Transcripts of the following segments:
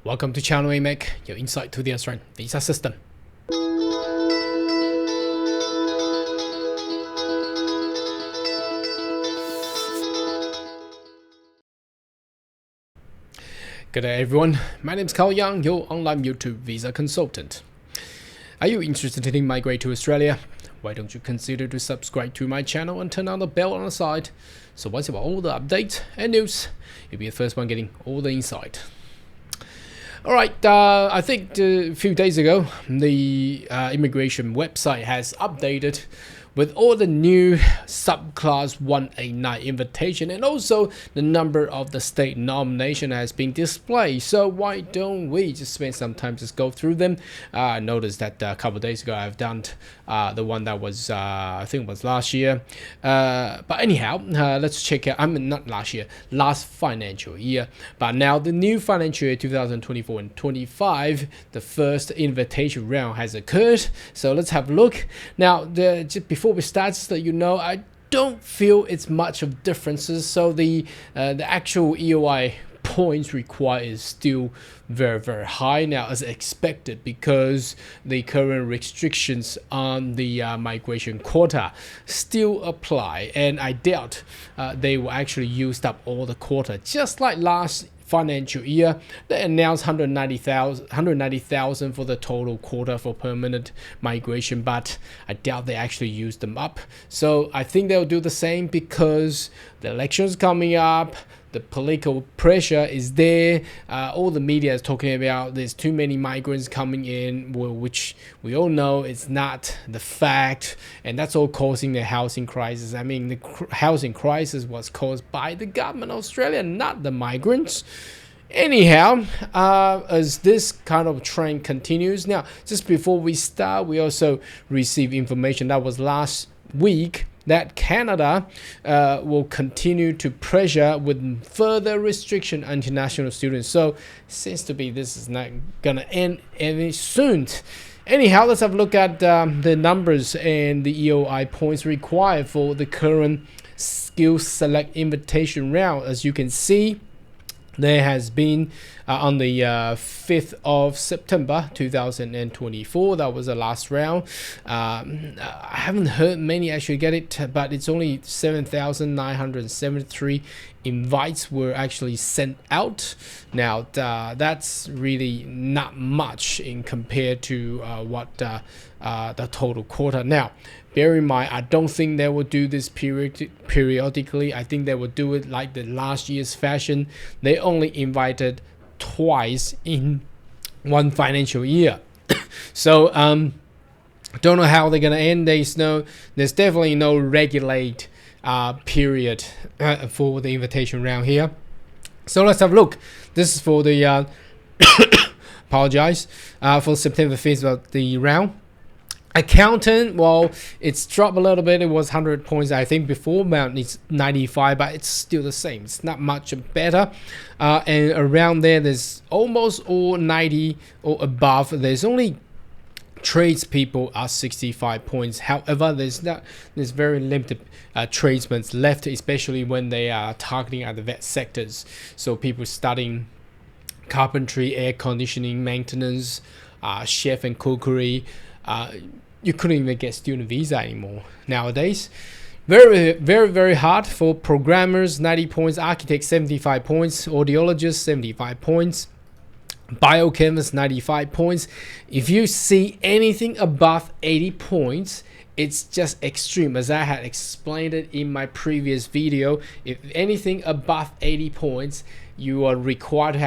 Welcome to Channel AMEC, your insight to the Australian visa system. Good day everyone, my name is Carl Young, your online YouTube visa consultant. Are you interested in migrating to Australia? Why don't you consider to subscribe to my channel and turn on the bell on the side, so once you have all the updates and news, you'll be the first one getting all the insight. Alright, I think a few days ago, the immigration website has updated with all the new subclass 189 invitation, and also the number of the state nomination has been displayed. So why don't we just spend some time to go through them? I noticed that a couple of days ago I've done the one that was I think it was last year, but anyhow, let's check out. Not last year, last financial year, but now the new financial year 2024 and 25, the first invitation round has occurred. So let's have a look now. Just before we start, so you know, I don't feel it's much of differences. So the actual EOI points required is still very high now, as expected, because the current restrictions on the migration quota still apply, and I doubt they will actually use up all the quota. Just like last financial year, they announced 190,000 for the total quota for permanent migration, but I doubt they actually used them up. So I think they'll do the same, because the elections coming up, the political pressure is there. All the media is talking about there's too many migrants coming in, which we all know is not the fact, and that's all causing the housing crisis. I mean, the housing crisis was caused by the government of Australia, not the migrants. Anyhow, as this kind of trend continues, now just before we start, we also received information that was last week that Canada will continue to pressure with further restriction on international students. So seems to be this is not gonna end any soon. Anyhow, let's have a look at the numbers and the EOI points required for the current skills select invitation round. As you can see, there has been on the 5th of September 2024, that was the last round. I haven't heard many actually get it, but it's only 7,973 invites were actually sent out. Now that's really not much in compared to what the total quota. Now bear in mind, I don't think they will do this periodically. I think they will do it like the last year's fashion. They only invited twice in one financial year. So don't know how they're gonna end. There's definitely no regulate period for the invitation round here. So let's have a look. This is for the apologize for September 5th of the round. Accountant, well, it's dropped a little bit. It was 100 points, I think, before. Now it's 95, but it's still the same. It's not much better. And around there's almost all 90 or above. There's only tradespeople are 65 points. However, there's very limited tradesmen left, especially when they are targeting at the vet sectors. So people studying carpentry, air conditioning, maintenance, chef and cookery. You couldn't even get student visa anymore nowadays. Very hard for programmers, 90 points, architects 75 points, audiologists 75 points, biochemists 95 points. If you see anything above 80 points, it's just extreme. As I had explained it in my previous video, if anything above 80 points, you are required to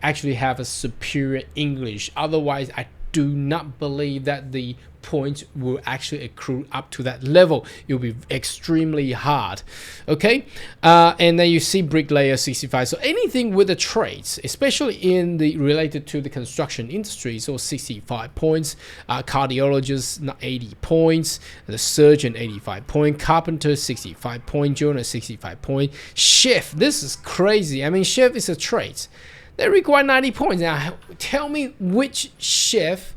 actually have a superior English. Otherwise, I do not believe that the points will actually accrue up to that level. It will be extremely hard. Okay, and then you see bricklayer 65. So anything with the trades, especially in the related to the construction industry, so 65 points. Cardiologist 80 points. The surgeon 85 points. Carpenter 65 points. Joiner 65 points. Chef, this is crazy. I mean, chef is a trade. They require 90 points. Now, tell me which chef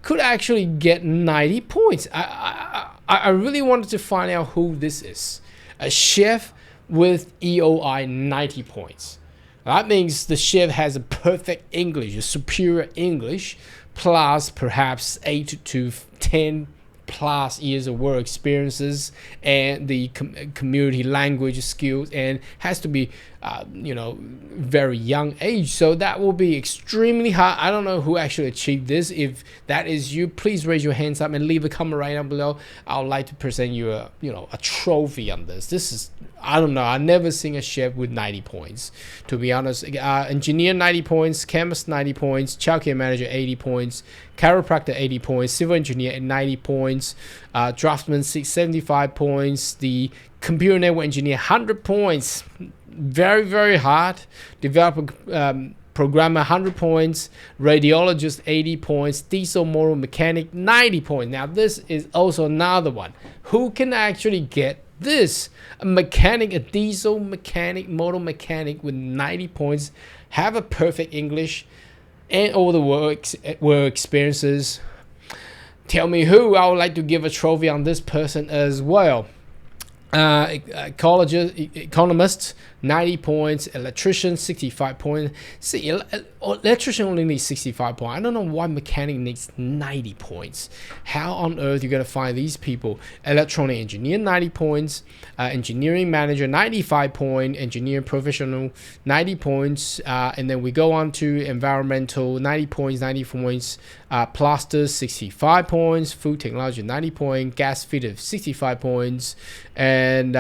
could actually get 90 points. I really wanted to find out who this is. A chef with EOI 90 points. That means the chef has a perfect English, a superior English, plus perhaps 8 to 10 plus years of work experiences and the community language skills, and has to be very young age. So that will be extremely hard. I don't know who actually achieved this. If that is you, please raise your hands up and leave a comment right down below. I would like to present you a trophy on this. This is, I don't know, I've never seen a chef with 90 points, to be honest. Engineer 90 points, chemist 90 points, childcare manager 80 points, chiropractor 80 points, civil engineer at 90 points, draftsman 75 points, the computer network engineer 100 points, very, very hard, developer programmer 100 points, radiologist 80 points, diesel motor mechanic 90 points. Now this is also another one. Who can actually get this? A diesel mechanic, motor mechanic with 90 points, have a perfect English and all the work experiences. Tell me who. I would like to give a trophy on this person as well. Economist 90 points, electrician 65 points. See, electrician only needs 65 points. I don't know why mechanic needs 90 points. How on earth you gonna find these people? Electronic engineer 90 points, engineering manager 95 points, engineering professional 90 points, and then we go on to environmental 90 points, plasters 65 points, food technology 90 points, gas fitter 65 points, and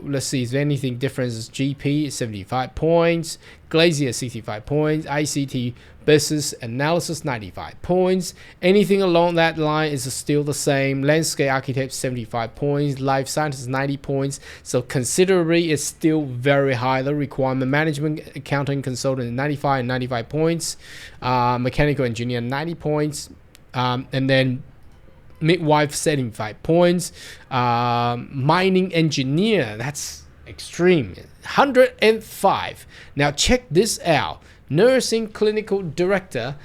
let's see, is there anything different? GP 75 points, glazier 65 points, ICT business analysis 95 points. Anything along that line is still the same. Landscape architect 75 points, life sciences 90 points. So considerably is still very high. The requirement management accounting consultant 95 and 95 points, mechanical engineer 90 points, and then midwife 75 points, mining engineer, that's extreme, 105. Now check this out. Nursing clinical director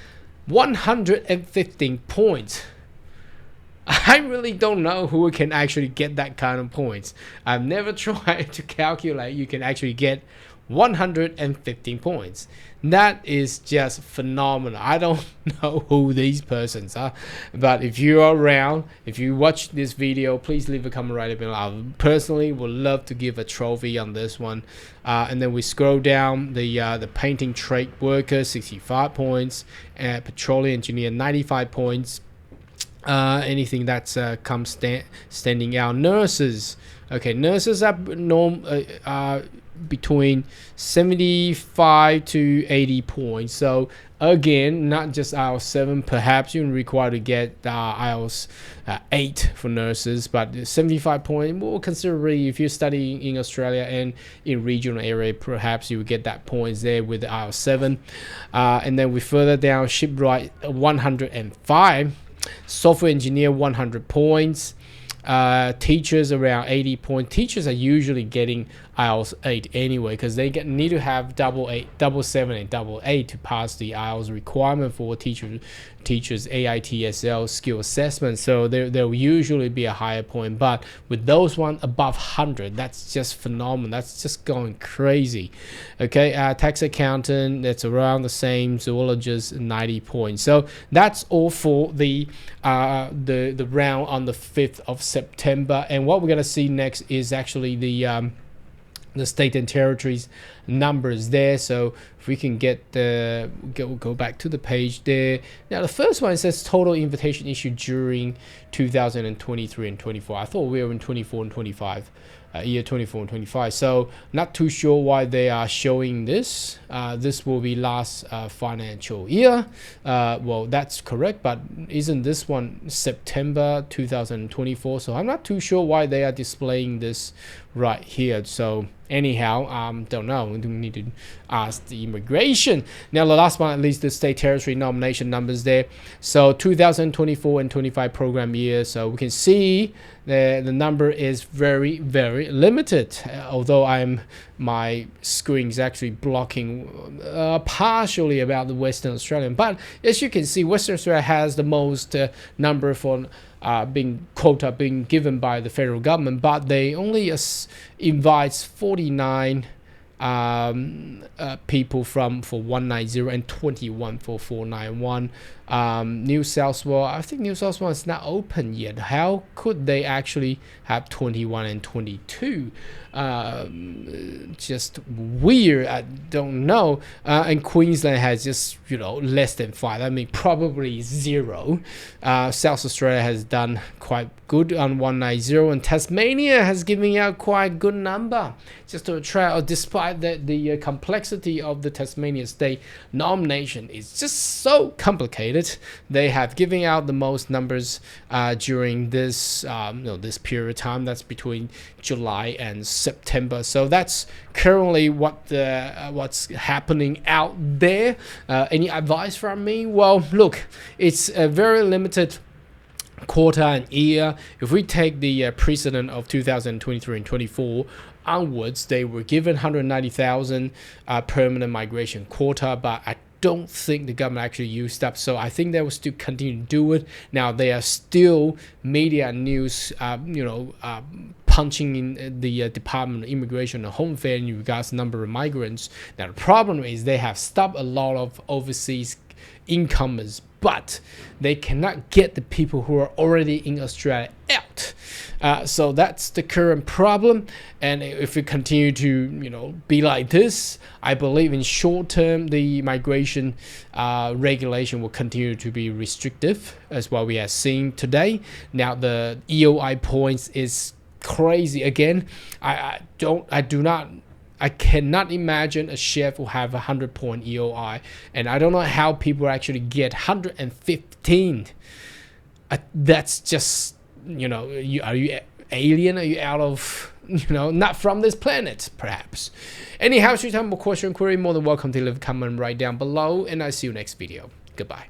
115 points. I really don't know who can actually get that kind of points. I've never tried to calculate. You can actually get 115 points. That is just phenomenal. I don't know who these persons are, but if you're around, if you watch this video, please leave a comment right below. I personally would love to give a trophy on this one. And then we scroll down, the painting trade worker 65 points, and petroleum engineer 95 points. Anything that's standing out. Nurses, okay, nurses are between 75 to 80 points. So again, not just IELTS 7, perhaps you're required to get IELTS 8 for nurses, but 75 points more considerably. If you're studying in Australia and in regional area, perhaps you will get that points there with the IELTS 7. And then we further down, shipwright 105, software engineer 100 points, teachers around 80 points. Teachers are usually getting IELTS 8 anyway, because they need to have double 7 and double 8 to pass the IELTS requirement for teachers AITSL skill assessment. So there will usually be a higher point, but with those one above 100, that's just phenomenal. That's just going crazy. Okay, tax accountant, that's around the same. Zoologist 90 points. So that's all for the round on the 5th of September. And what we're gonna see next is actually the state and territories numbers there. So if we can get the go back to the page there. Now the first one says total invitation issued during 2023 and 24. I thought we were in 24 and 25. Year 24 and 25. So not too sure why they are showing this. This will be last financial year. Well, that's correct, but isn't this one September 2024? So I'm not too sure why they are displaying this right here. So anyhow, don't know. We need to ask the immigration. Now the last one, at least the state territory nomination numbers there. So 2024 and 25 program year. So we can see the number is very, very limited. Although my screen is actually blocking partially about the Western Australian, but as you can see, Western Australia has the most number for quota being given by the federal government, but they only invites 49 people for 190 and 21 for 491. New South Wales, I think New South Wales is not open yet. How could they actually have 21 and 22? Just weird. I don't know. And Queensland has just, less than 5. I mean, probably 0. South Australia has done quite good on 190, and Tasmania has given out quite good number. Just to try, despite the complexity of the Tasmania state nomination is just so complicated. They have given out the most numbers during this this period of time. That's between July and September. So that's currently what's happening out there. Any advice from me? Well, look, it's a very limited quarter and year. If we take the precedent of 2023 and 24 onwards, they were given 190,000 permanent migration quota, but I don't think the government actually used up, so I think they will still continue to do it. Now they are still media news punching in the Department of Immigration and Home Affairs in regards to number of migrants. Now the problem is they have stopped a lot of overseas incomers, but they cannot get the people who are already in Australia out. So that's the current problem, and if we continue to be like this, I believe in short term the migration regulation will continue to be restrictive, as what we are seeing today. Now the EOI points is crazy again. I cannot imagine a chef will have 100-point EOI, and I don't know how people actually get 115. That's just, are you alien? Are you out of, not from this planet, perhaps? Anyhow, should you have more question, query, more than welcome to leave a comment right down below, and I'll see you next video. Goodbye.